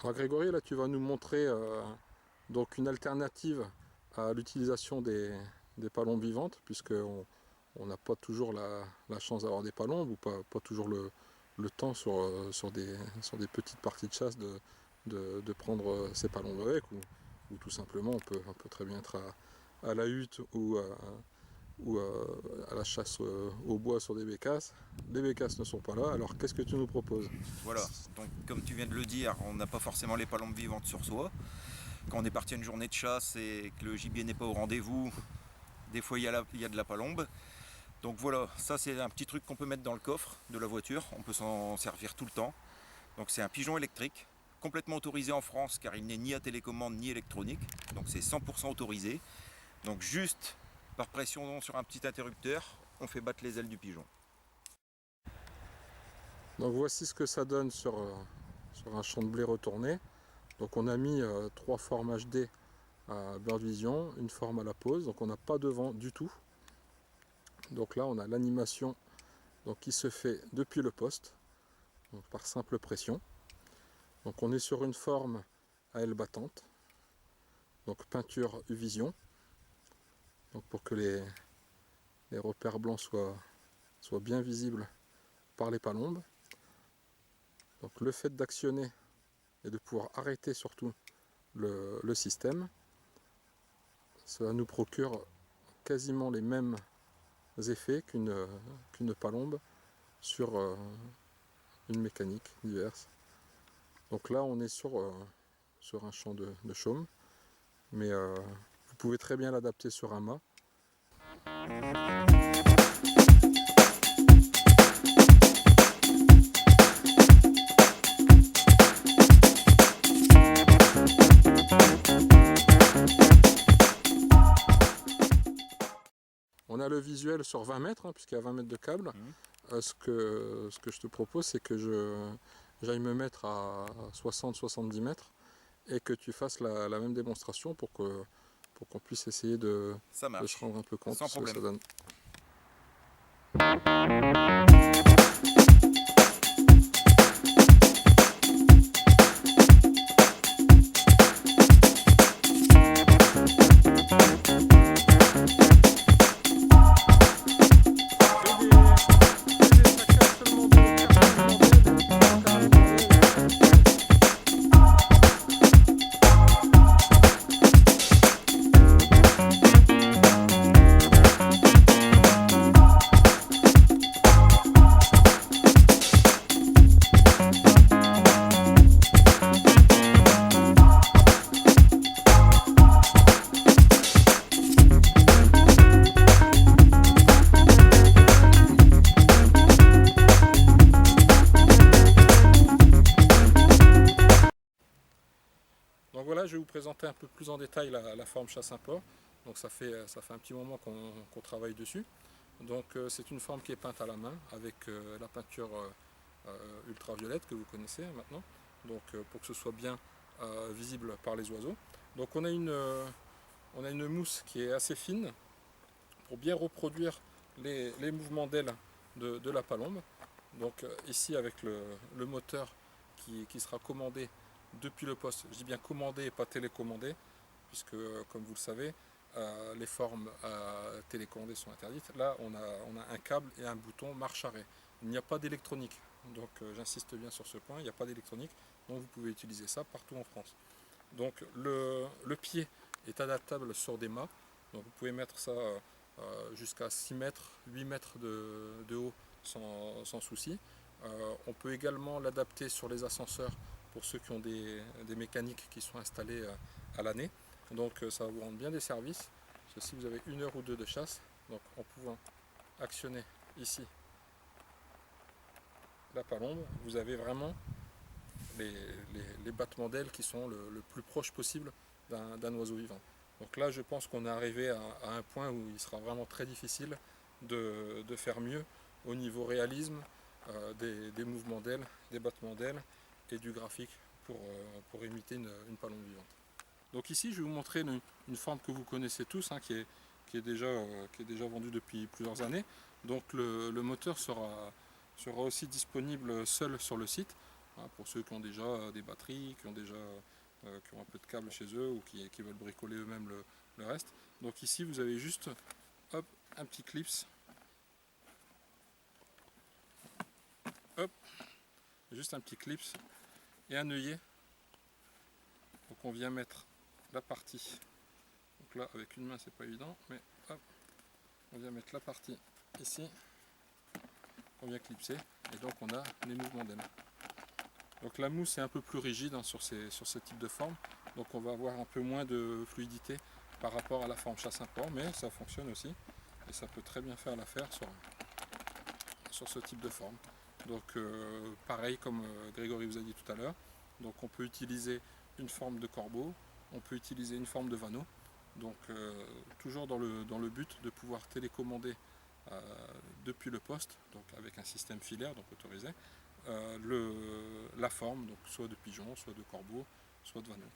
Alors Grégory, là tu vas nous montrer donc une alternative à l'utilisation des palombes vivantes, puisque on n'a pas toujours la chance d'avoir des palombes, ou pas toujours le temps sur des petites parties de chasse de prendre ces palombes avec, ou tout simplement on peut très bien être à la hutte ou à la chasse au bois sur des bécasses. Les bécasses ne sont pas là, alors qu'est-ce que tu nous proposes? Voilà, donc comme tu viens de le dire, on n'a pas forcément les palombes vivantes sur soi. Quand on est parti à une journée de chasse et que le gibier n'est pas au rendez-vous, des fois il y a de la palombe. Donc voilà, ça c'est un petit truc qu'on peut mettre dans le coffre de la voiture, on peut s'en servir tout le temps. Donc c'est un pigeon électrique, complètement autorisé en France car il n'est ni à télécommande ni électronique, donc c'est 100% autorisé. Donc juste par pression sur un petit interrupteur, on fait battre les ailes du pigeon. Donc voici ce que ça donne sur un champ de blé retourné. Donc on a mis trois formes HD à Bird Vision, une forme à la pause, donc on n'a pas de vent du tout. Donc là on a l'animation qui se fait depuis le poste, donc par simple pression. Donc on est sur une forme à aile battante, donc peinture U-Vision, donc pour que les repères blancs soient bien visibles par les palombes. Donc le fait d'actionner et de pouvoir arrêter surtout le système, cela nous procure quasiment les mêmes effets qu'une palombe sur une mécanique diverse. Donc là on est sur un champ de chaume, mais vous pouvez très bien l'adapter sur un mât. On a le visuel sur 20 mètres, hein, puisqu'il y a 20 mètres de câble. Ce que je te propose, c'est que j'aille me mettre à 60-70 mètres et que tu fasses la même démonstration pour qu'on puisse essayer Ça de se marche, rendre un peu compte de sans ce que problème. ça donne. Donc voilà, je vais vous présenter un peu plus en détail la forme chasse-import. Donc ça fait un petit moment qu'on travaille dessus. Donc c'est une forme qui est peinte à la main avec la peinture ultraviolette que vous connaissez maintenant. Donc pour que ce soit bien visible par les oiseaux. Donc on a une mousse qui est assez fine pour bien reproduire les mouvements d'ailes de la palombe. Donc ici avec le moteur qui sera commandé depuis le poste. Je dis bien commandé et pas télécommandé, puisque comme vous le savez, les formes télécommandées sont interdites. Là, on a un câble et un bouton marche-arrêt. Il n'y a pas d'électronique, donc j'insiste bien sur ce point, il n'y a pas d'électronique, donc vous pouvez utiliser ça partout en France. Donc le pied est adaptable sur des mâts, donc vous pouvez mettre ça jusqu'à 6 mètres, 8 mètres de haut sans souci. On peut également l'adapter sur les ascenseurs pour ceux qui ont des mécaniques qui sont installées à l'année. Donc ça va vous rendre bien des services. Parce que si vous avez une heure ou deux de chasse, donc en pouvant actionner ici la palombe, vous avez vraiment les battements d'ailes qui sont le plus proche possible d'un oiseau vivant. Donc là, je pense qu'on est arrivé à un point où il sera vraiment très difficile de faire mieux au niveau réalisme des mouvements d'ailes, des battements d'ailes et du graphique pour imiter une palombe vivante. Donc ici, je vais vous montrer une forme que vous connaissez tous, hein, qui est déjà vendue depuis plusieurs années. Donc le moteur sera aussi disponible seul sur le site. hein, pour ceux qui ont déjà des batteries, qui ont un peu de câble chez eux ou qui veulent bricoler eux-mêmes le reste. Donc ici vous avez juste hop, un petit clips, hop, juste un petit clips et un œillet. Donc on vient mettre la partie, donc là avec une main c'est pas évident, mais hop, on vient mettre la partie ici, on vient clipser et donc on a les mouvements d'aile. Donc la mousse est un peu plus rigide hein, sur ce type de forme, donc on va avoir un peu moins de fluidité par rapport à la forme chasse-import, mais ça fonctionne aussi et ça peut très bien faire l'affaire sur ce type de forme. Donc pareil comme Grégory vous a dit tout à l'heure, donc on peut utiliser une forme de corbeau, on peut utiliser une forme de vanneau, donc toujours dans le but de pouvoir télécommander depuis le poste, donc avec un système filaire donc autorisé, la forme, donc soit de pigeon, soit de corbeau, soit de vanneau.